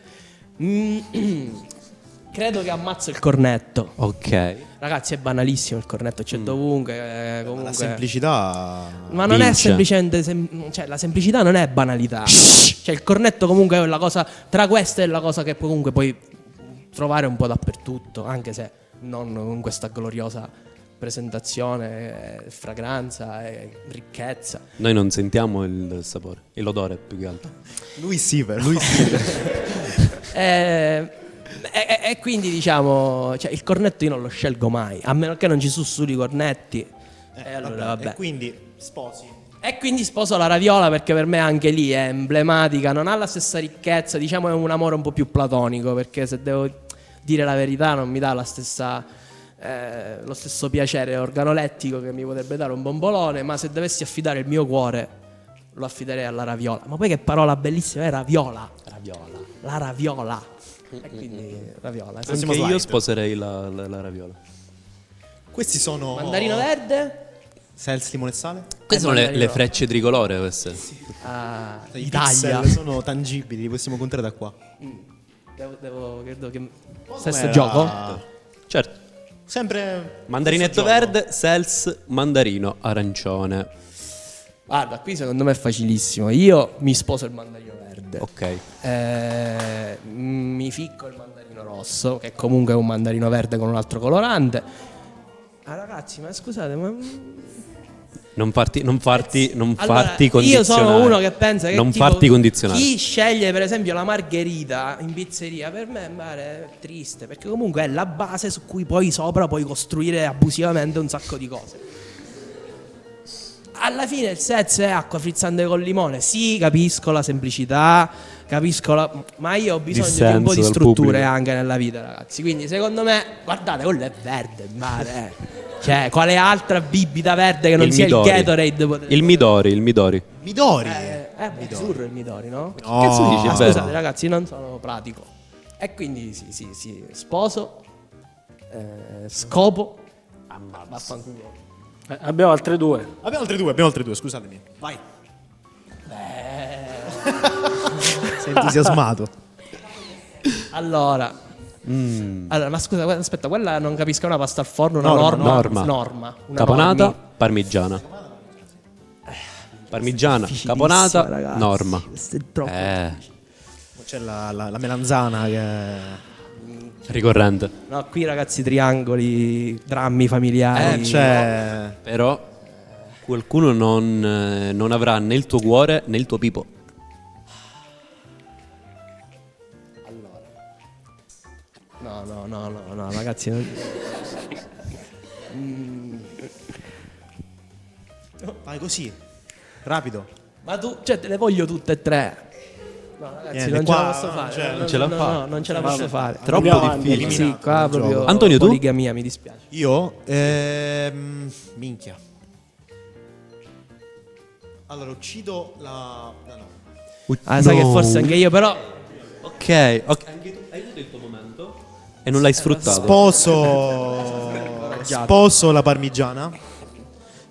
Credo che ammazzo il cornetto. Ok. Ragazzi, è banalissimo il cornetto, c'è dovunque. Comunque. La semplicità. Ma non è vince. semplicemente. Cioè, la semplicità non è banalità. Cioè, il cornetto comunque è la cosa. Tra queste è la cosa che comunque puoi trovare un po' dappertutto, anche se non con questa gloriosa presentazione, fragranza e ricchezza. Noi non sentiamo il sapore, e l'odore più che altro. Lui sì, lui sì. E quindi diciamo, cioè, il cornetto io non lo scelgo mai, a meno che non ci sussurri i cornetti. E allora vabbè. E quindi sposi. E quindi sposo la raviola perché per me anche lì è emblematica, non ha la stessa ricchezza, diciamo è un amore un po' più platonico, perché se devo dire la verità non mi dà lo stesso piacere organolettico che mi potrebbe dare un bombolone, ma se dovessi affidare il mio cuore lo affiderei alla raviola. Ma poi che parola bellissima è raviola. La raviola. E quindi raviola. Prossimo Anche io slide. sposerei la raviola. Questi sono. Mandarino verde. Sels, limone e sale. Queste sono le mandarino. frecce tricolore queste. I Italia. pixel sono tangibili, li possiamo contare da qua. Credo che Com'era? stesso gioco. Certo. Sempre. Mandarinetto stesso gioco. verde, Sels, mandarino arancione. Guarda, qui secondo me è facilissimo. Io mi sposo il mandarino verde. Ok. Mi ficco il mandarino rosso, che comunque è un mandarino verde con un altro colorante. Ah, ragazzi, ma scusate, ma Non farti allora, io condizionare. sono uno che pensa che non tipo, farti condizionare. chi sceglie per esempio la margherita in pizzeria, per me è triste, perché comunque è la base su cui poi sopra puoi costruire abusivamente un sacco di cose. Alla fine il sezzo è acqua frizzante col limone. Sì, capisco la semplicità, ma io ho bisogno di un po' di Dissenso dal strutture pubblico. anche nella vita, ragazzi. Quindi secondo me, guardate, quello è verde il mare. Cioè, quale altra bibita verde che non sia Midori. il Gatorade potrebbe- Il Midori. Midori. azzurro il Midori, no? No. Cazzo dici? Ah, Beh, scusate ragazzi, non sono pratico. E quindi sì, sposo, scopo, vaffanculo. Abbiamo altre due. Abbiamo altre due, scusatemi. Vai. Sei entusiasmato. Allora, ma scusa, aspetta, quella non capisco, è una pasta al forno, una Norma. norma. Una Caponata, normi. parmigiana. Parmigiana, Difficilissima, caponata, ragazzi. norma. Questo è troppo. C'è la melanzana che... Ricorrente. No, qui ragazzi, triangoli, drammi familiari. c'è... Però qualcuno non avrà né il tuo cuore né il tuo pipo. No, ragazzi. Vai così, rapido. Ma tu, cioè, te le voglio tutte e tre. No, ragazzi, Niente, non qua ce la posso fare. cioè, non ce la fa. No, non ce la posso fare. Troppo Andiamo avanti. difficile. Sì, qua Eliminato il proprio gioco. Antonio, tu? poligamia, mi dispiace. Io? Minchia. Allora, uccido la... no. Sai che forse anche io, però. Ok. Anche tu hai avuto il tuo momento e non l'hai sfruttato. Sposo la parmigiana.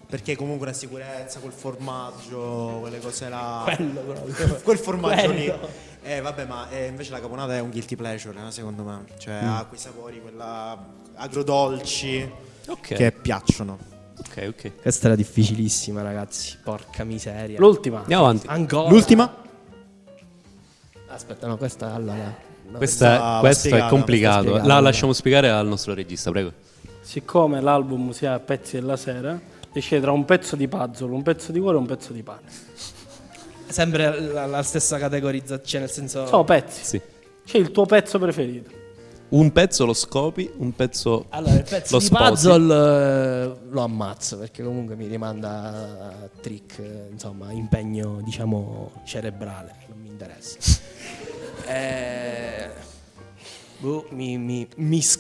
Perché comunque una sicurezza, quel formaggio, quelle cose là. Quello proprio. Quel formaggio lì. Quello. Vabbè, ma invece la caponata è un guilty pleasure, secondo me. Cioè ha quei sapori, quella agrodolci Ok. che piacciono. Ok. Questa era difficilissima, ragazzi. Porca miseria. L'ultima. Andiamo avanti. Ancora. L'ultima? Aspetta, no, questa allora. No, Questo va è spiegata, complicato. va La spiegata. lasciamo spiegare al nostro regista, prego. Siccome l'album si ha pezzi della sera, esce tra un pezzo di puzzle, un pezzo di cuore e un pezzo di pane. sempre la stessa categorizzazione, nel senso. Sono pezzi. Sì. C'è il tuo pezzo preferito. Un pezzo lo scopi, un pezzo Allora, il pezzo lo di sposi. puzzle lo ammazzo perché comunque mi rimanda a trick, insomma, impegno, diciamo, cerebrale, non mi interessa.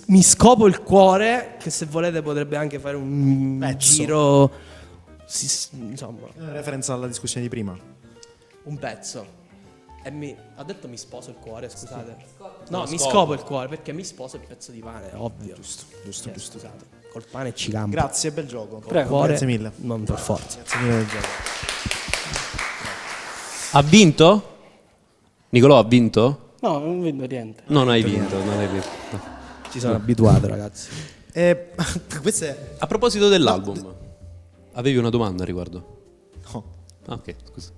Mi scopo il cuore, che se volete potrebbe anche fare un Pezzo. giro, insomma, Referenza alla discussione di prima. un pezzo. Ha detto mi sposo il cuore, scusate. No, No, mi scopo. scopo il cuore perché mi sposo il pezzo di pane, ovvio. Giusto. Scusate, col pane ci campo. Grazie, bel gioco. Prego. Cuore, Grazie mille. non per forza. Grazie mille del gioco. Ha vinto? Nicolò ha vinto? No, non vedo niente. Non hai vinto, non hai vinto. No. Ci sono abituato, ragazzi. Questo è... A proposito dell'album, avevi una domanda a riguardo? No. Ah, ok, scusa.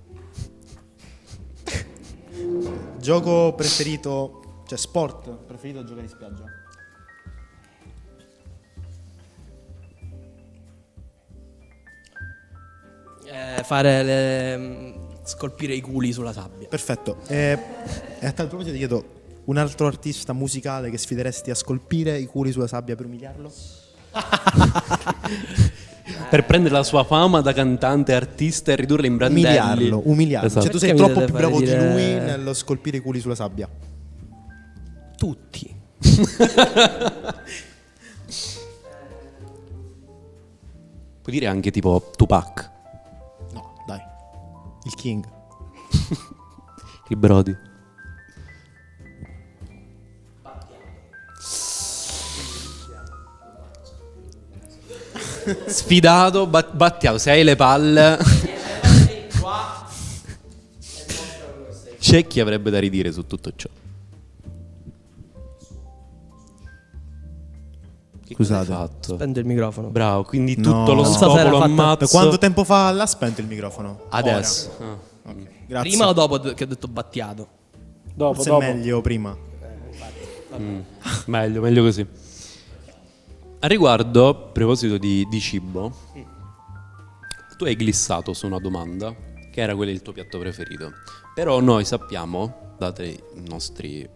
Gioco preferito, cioè sport preferito giocare in spiaggia? Scolpire i culi sulla sabbia. Perfetto. E a tal proposito ti chiedo un altro artista musicale che sfideresti a scolpire i culi sulla sabbia per umiliarlo? Per prendere la sua fama da cantante, artista e ridurla in brandelli. Umiliarlo. Esatto. Cioè tu Perché sei mi troppo dovete più bravo fare di lui dire- nello scolpire i culi sulla sabbia. Tutti. Puoi dire anche tipo Tupac, No, dai. Il King. il Brody. Sfidato, Battiamo, se hai le palle. C'è chi avrebbe da ridire su tutto ciò. Che Scusate. Fatto. Spento il microfono. Bravo, quindi No. tutto lo Non so se scopo era lo fatto- ammazzo. Quanto tempo fa l'ha spento il microfono? Adesso. Ora. Grazie. Prima o dopo che ho detto Battiato? Dopo, Forse dopo. è meglio prima. Meglio così. A riguardo, a proposito di cibo, tu hai glissato su una domanda che era quella del tuo piatto preferito. Però noi sappiamo, date i nostri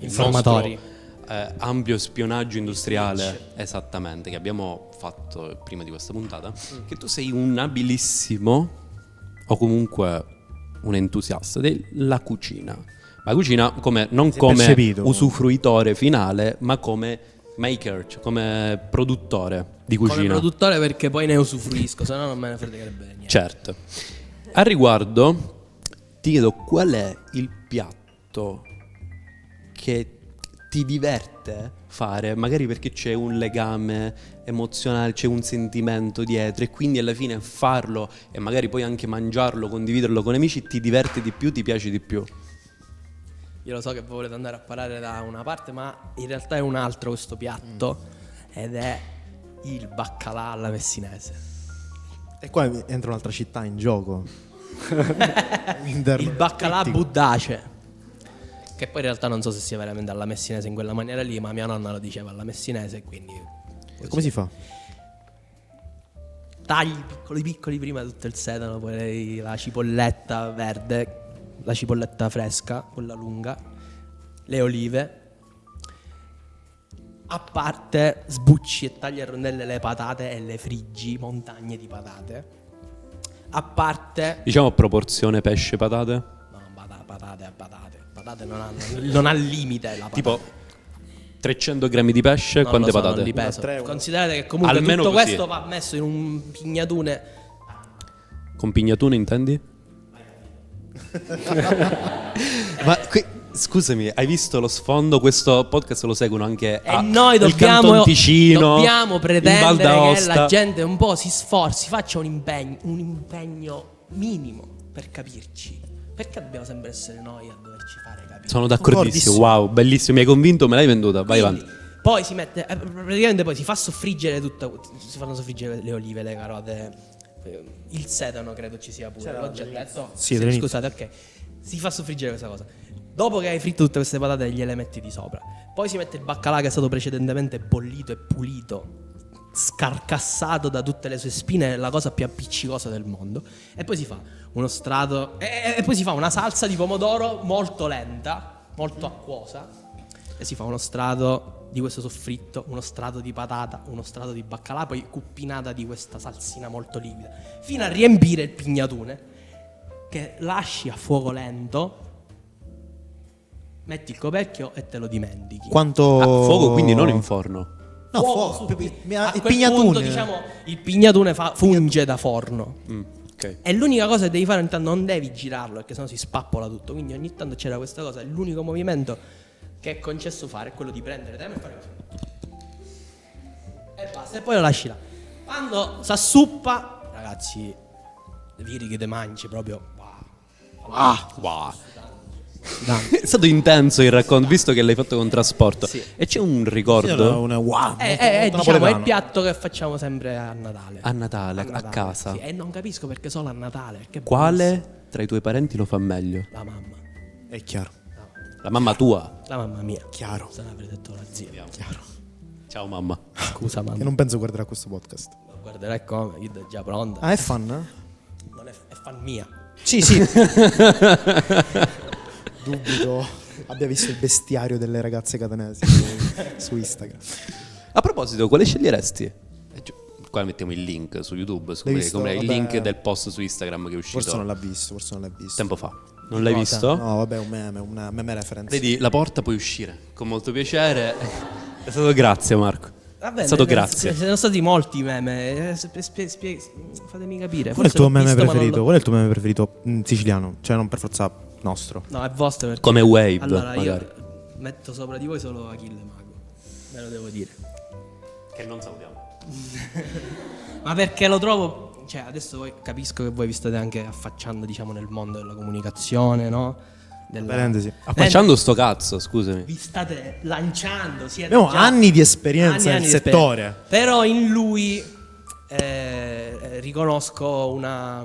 Informatori. il nostro, ampio spionaggio industriale, esattamente, che abbiamo fatto prima di questa puntata, che tu sei un abilissimo o comunque un entusiasta della cucina. La cucina non Si è come percepito. usufruitore finale, ma come maker, cioè come produttore di Come cucina. produttore, perché poi ne usufruisco, se no non me ne fregherebbe niente. Certo. A riguardo ti chiedo qual è il piatto che ti diverte fare, magari perché c'è un legame emozionale, c'è un sentimento dietro e quindi alla fine farlo e magari poi anche mangiarlo, condividerlo con amici ti diverte di più, ti piace di più. Io lo so che volete andare a parare da una parte, ma in realtà è un altro questo piatto ed è il baccalà alla messinese. E qua entra un'altra città in gioco. Il baccalà buddace. Che poi in realtà non so se sia veramente alla messinese in quella maniera lì, ma mia nonna lo diceva alla messinese, quindi E come si fa? tagli piccoli piccoli prima tutto il sedano, poi la cipolletta verde, la cipolletta fresca, quella lunga, le olive. A parte sbucci e tagli a rondelle le patate e le friggi, montagne di patate. A parte Diciamo proporzione pesce-patate? no, patate a patate. Patate non ha limite la patata. Tipo 300 grammi di pesce, Non quante lo so, patate? non li peso. Da 3 euro. Considerate che comunque Almeno tutto così. questo va messo in un pignatune. Con pignatone intendi? Ma scusami, hai visto lo sfondo? Questo podcast lo seguono anche E noi dobbiamo, il Canton Ticino, dobbiamo in Val pretendere che d'Aosta. la gente un po' si sforzi, faccia un impegno minimo per capirci. Perché dobbiamo sempre essere noi a doverci fare capire? Sono d'accordissimo, wow, bellissimo, mi hai convinto, me l'hai venduta, vai Quindi, avanti. poi si mette, praticamente poi si fa soffriggere si fanno soffriggere le olive, le carote, il sedano credo ci sia pure. L'ho già detto? Sì, dall'inizio. Scusate, ok. Si fa soffriggere questa cosa. Dopo che hai fritto tutte queste patate gliele metti di sopra. Poi si mette il baccalà che è stato precedentemente bollito e pulito, scarcassato da tutte le sue spine, la cosa più appiccicosa del mondo. E poi si fa uno strato e poi si fa una salsa di pomodoro molto lenta, molto acquosa, e si fa uno strato di questo soffritto, uno strato di patata, uno strato di baccalà, poi cuppinata di questa salsina molto livida, fino a riempire il pignatune, che lasci a fuoco lento, metti il coperchio e te lo dimentichi. Quanto... A fuoco, quindi non in forno. No, Fuoco fuoco. subito. Il A quel pignatune. punto, diciamo, il pignatune funge da forno. Ok. E l'unica cosa che devi fare ogni tanto, non devi girarlo perché sennò si spappola tutto. Quindi ogni tanto c'era questa cosa. L'unico movimento che è concesso fare è quello di prendere tempo e fare così. E basta, e poi lo lasci là. Quando s'assuppa, ragazzi, viri che te mangi proprio. Wow. È stato intenso il racconto, visto che l'hai fatto con trasporto. Sì. E c'è un ricordo Una wow. Diciamo, è napoletano. il piatto che facciamo sempre a Natale. a Natale, a casa. Sì, e non capisco perché solo a Natale. Perché è buonissimo. Quale tra i tuoi parenti lo fa meglio? La mamma. È chiaro. La mamma tua. La mamma mia. Chiaro. Se l'avrei detto la zia. Chiaro. Ciao mamma. Scusa mamma. Che non penso guarderà questo podcast. Lo guarderai come? Io è già pronta. Ah, è fan? Non è fan mia. Sì, sì. Dubito abbia visto il bestiario delle ragazze catanesi su Instagram. A proposito, quale sceglieresti? Qua mettiamo il link su YouTube, L'hai visto? come il Vabbè. link del post su Instagram che è uscito Forse non l'ha visto. tempo fa. Non l'hai Cosa? visto? No, vabbè, un meme, una meme reference. Vedi, la porta puoi uscire. Con molto piacere. È stato grazie Marco. Vabbè, è stato grazie. Ce ne sono stati molti meme. Fatemi capire. Qual è il Forse tuo l'ho meme visto, ma non preferito? l'ho- Qual è il tuo meme preferito siciliano? Cioè non per forza nostro. No, è vostro perché... Come Wave, Allora, magari. io metto sopra di voi solo Achille Mago. Ve lo devo dire. Che non salutiamo. Ma perché lo trovo... Cioè, adesso capisco che voi vi state anche affacciando, diciamo, nel mondo della comunicazione, no? Parentesi. Affacciando sto cazzo, scusami. Vi state lanciando, siete Abbiamo già anni di esperienza anni nel di settore. Però in lui riconosco una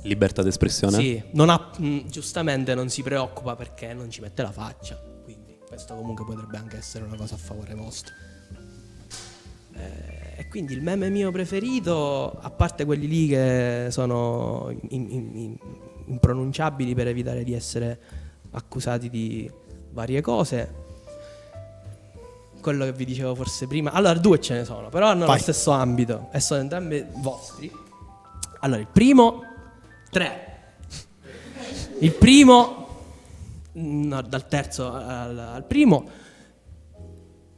Libertà d'espressione? sì, non ha, giustamente non si preoccupa perché non ci mette la faccia, quindi questo comunque potrebbe anche essere una cosa a favore vostro. E quindi il meme mio preferito, a parte quelli lì che sono impronunciabili per evitare di essere accusati di varie cose, quello che vi dicevo forse prima. Allora, 2 ce ne sono, però hanno Vai. lo stesso ambito e sono entrambi vostri. Allora, il primo 3. Il primo no, dal terzo al primo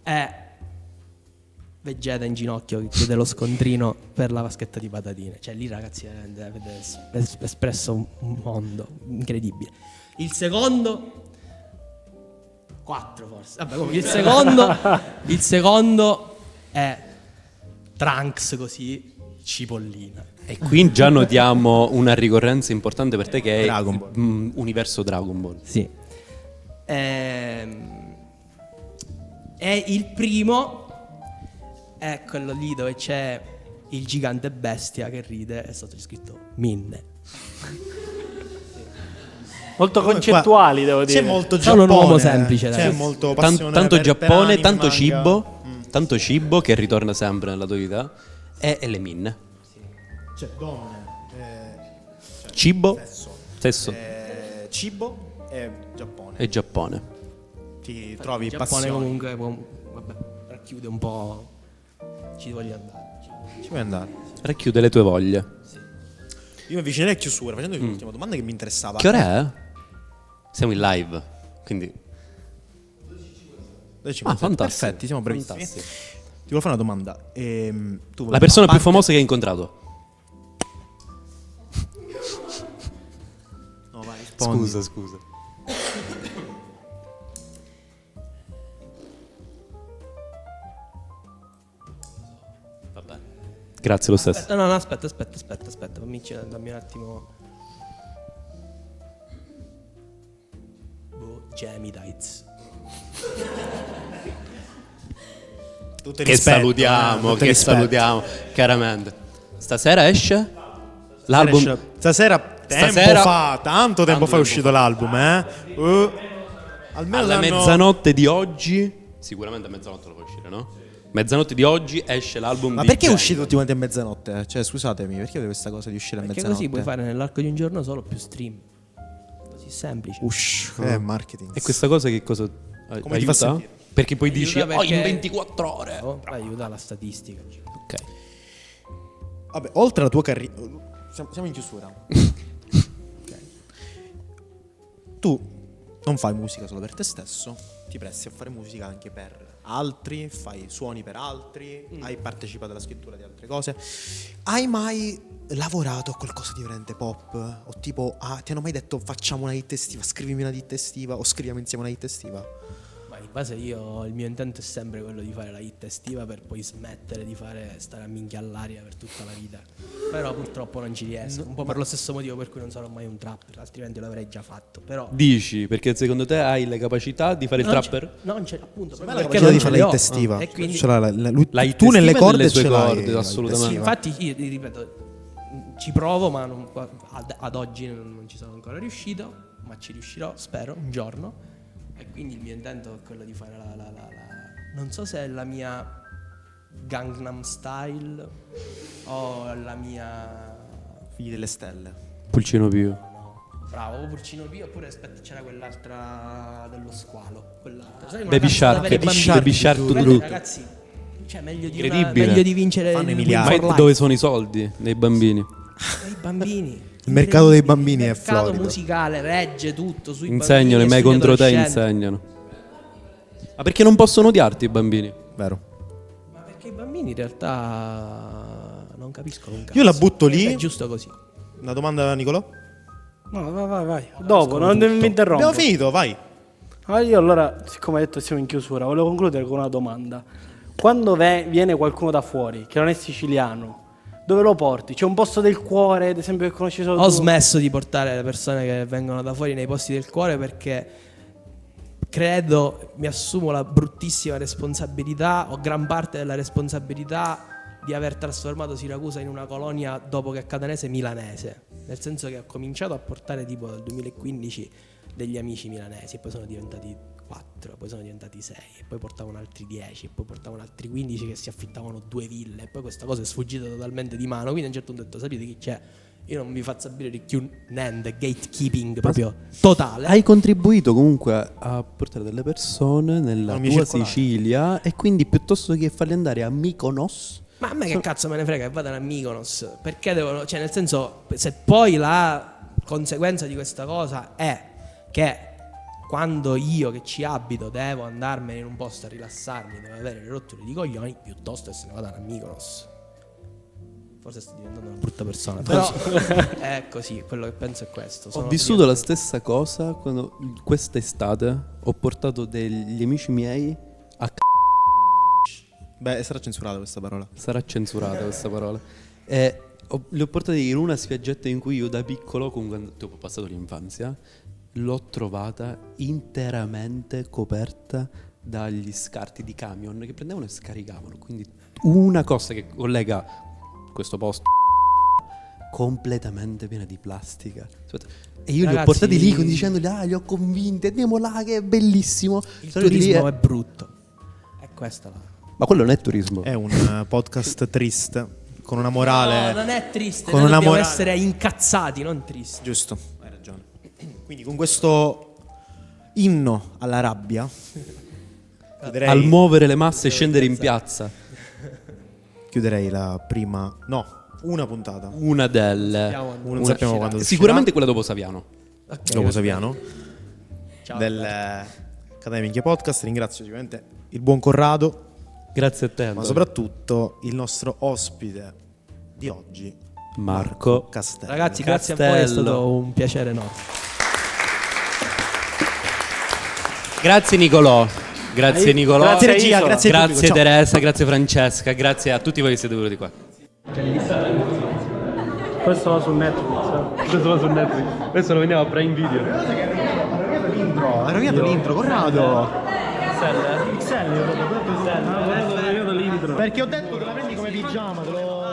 è Vegeta in ginocchio che chiede lo scontrino per la vaschetta di patatine. Cioè lì ragazzi avete espresso un mondo incredibile. Il secondo 4 forse. Vabbè, comunque il secondo è Trunks così cipollina. E qui già notiamo una ricorrenza importante per te che è Dragon Ball. il universo Dragon Ball. Sì. E il primo è quello lì dove c'è il gigante bestia che ride, è stato scritto Minne. Molto Qua concettuali, devo dire. C'è molto Sono Giappone. un uomo semplice, C'è ragazzi. molto passione Tanto per Giappone, anime, tanto manga. cibo, tanto cibo che ritorna sempre nella tua vita e le minne. Cioè, donne, Cibo, sesso cibo e Giappone. e Giappone. Ti trovi Il Giappone passione. comunque vabbè, racchiude un po'. Ci voglio andare. Ci puoi andare. Racchiude le tue voglie. Io mi avvicinerei a chiusura facendo l'ultima domanda che mi interessava. Che ora è? Siamo in live, quindi 12:50. fantastico. Perfetti, siamo bravissimi. Fantastico. Ti volevo fare una domanda. Tu La persona a più parte- famosa che hai incontrato. No, vai, rispondi. Scusa. Vabbè. Grazie lo stesso. No, aspetta. Dammi un attimo. Gemidites. Tutto il Che rispetto, salutiamo, tutto il che rispetto. salutiamo, chiaramente. Stasera esce l'album. Stasera, tanto tempo fa è uscito l'album, Almeno Alla l'hanno- mezzanotte di oggi, sicuramente a mezzanotte lo può uscire, no? Mezzanotte di oggi esce l'album Ma di perché è Jay. uscito tutti quanti a mezzanotte? Cioè, scusatemi, perché avete questa cosa di uscire a Perché mezzanotte? così puoi fare nell'arco di un giorno solo più stream. Così semplice. Marketing. E questa cosa che cosa Come ti fa aiuta? sentire? Perché poi Aiuta dici, in perché- 24 ore. Aiuta la statistica. Ok. Vabbè, oltre alla tua carriera... Siamo in chiusura. Tu non fai musica solo per te stesso, ti presti a fare musica anche per altri, fai suoni per altri, hai partecipato alla scrittura di altre cose. Hai mai lavorato a qualcosa di veramente pop? O tipo, ti hanno mai detto facciamo una hit estiva, scrivimi una hit estiva o scriviamo insieme una hit estiva? Ma in base il mio intento è sempre quello di fare la hit estiva per poi smettere di stare a minchia all'aria per tutta la vita. Però purtroppo non ci riesco. Un po' per lo stesso motivo per cui non sarò mai un trapper, altrimenti l'avrei già fatto. Però Dici, perché secondo te hai le capacità di fare il non trapper? c'è- non c'è appunto Ma proprio la perché capacità non di ce fare le la ho. hit estiva. E quindi Ce l'ha La hit tu nelle estiva e corde nelle sue ce l'hai, corde, la hit assolutamente. estiva. infatti io ripeto, ci provo, ma ad oggi non ci sono ancora riuscito, ma ci riuscirò, spero, un giorno. E quindi il mio intento è quello di fare non so se è la mia Gangnam Style o la mia Figli delle stelle. Pulcino Pio. bravo Pulcino Pio, oppure aspetta c'era quell'altra dello squalo, quell'altra. Sai, una Baby canzone Shark, per i bambini. Baby Shark Quelle, Tutto. Ragazzi, cioè meglio di, Incredibile. meglio di vincere Fanno i il miliardi. Win for Ma Life. dove sono i soldi dei bambini? I bambini. Il mercato dei bambini è Il mercato florido. musicale regge tutto sui Insegnano, bambini i e miei sugli contro te adolescenti. insegnano. Ma perché non possono odiarti i bambini? Vero. Ma perché i bambini in realtà non capiscono un cazzo. Io la butto lì. È giusto così. Una domanda a Nicolò? No, vai. Dopo, non mi interrompo. Abbiamo finito, vai. Io allora, siccome hai detto siamo in chiusura, volevo concludere con una domanda. Quando viene qualcuno da fuori, che non è siciliano, dove lo porti? C'è un posto del cuore, ad esempio, che conosci solo Ho tu? smesso di portare le persone che vengono da fuori nei posti del cuore perché credo, mi assumo la bruttissima responsabilità, o gran parte della responsabilità, di aver trasformato Siracusa in una colonia dopo che Catanese milanese. Nel senso che ho cominciato a portare tipo dal 2015 degli amici milanesi, e poi sono diventati 4, poi sono diventati 6, e poi portavano altri 10, e poi portavano altri 15 che si affittavano 2 ville, e poi questa cosa è sfuggita totalmente di mano. Quindi a un certo punto ho detto: sapete chi c'è? Io non vi faccio sapere di più niente, gatekeeping proprio totale. Hai contribuito comunque a portare delle persone nella Non mi tua circolare. Sicilia, e quindi piuttosto che farli andare a Mykonos, Ma a me che cazzo me ne frega che vadano a Mykonos? Perché devono, cioè nel senso, se poi la conseguenza di questa cosa è che quando io che ci abito devo andarmene in un posto a rilassarmi, devo avere le rotture di coglioni, piuttosto che se ne vadano a Mykonos. Forse sto diventando una brutta persona, però è così, quello che penso è questo. ho Sono vissuto la stessa cosa quando quest'estate ho portato degli amici miei a Beh, sarà censurata questa parola. sarà censurata questa parola. Li ho portati in una spiaggetta in cui io da piccolo, comunque dopo ho passato l'infanzia, l'ho trovata interamente coperta dagli scarti di camion che prendevano e scaricavano. Quindi una cosa che collega questo posto completamente piena di plastica. Aspetta. E io li ho Ragazzi, portati lì dicendogli: li ho convinti, andiamo là che è bellissimo. Il Sono lì turismo e- è brutto. È questa la... Ma quello non è turismo. È un podcast triste, con una morale... No, non è triste, con noi una dobbiamo morale- essere incazzati, non tristi. Giusto, hai ragione. Quindi con questo inno alla rabbia chiuderei, Al muovere le masse e scendere in piazza. chiuderei la prima... No, una puntata. Una delle... Non sappiamo quando Sicuramente quella dopo Saviano. Ok, dopo Saviano ciao. Accademia Minchia Podcast. Ringrazio sicuramente il buon Corrado, Grazie a te, ma Antonio. soprattutto il nostro ospite di oggi, Marco. Castello. Ragazzi, grazie a voi, è Castello. stato un piacere enorme. Grazie Nicolò. Grazie Nicolò. Grazie regia, Isola. grazie al Grazie pubblico, ciao. Teresa, grazie Francesca, grazie a tutti voi che siete venuti qua. Questo va su Netflix. Questo va su Netflix. Questo lo veniamo a Prime Video. Hai rovinato l'intro, Corrado. XL, io ho detto l'intro. Perché ho detto che la prendi come pigiama, te lo...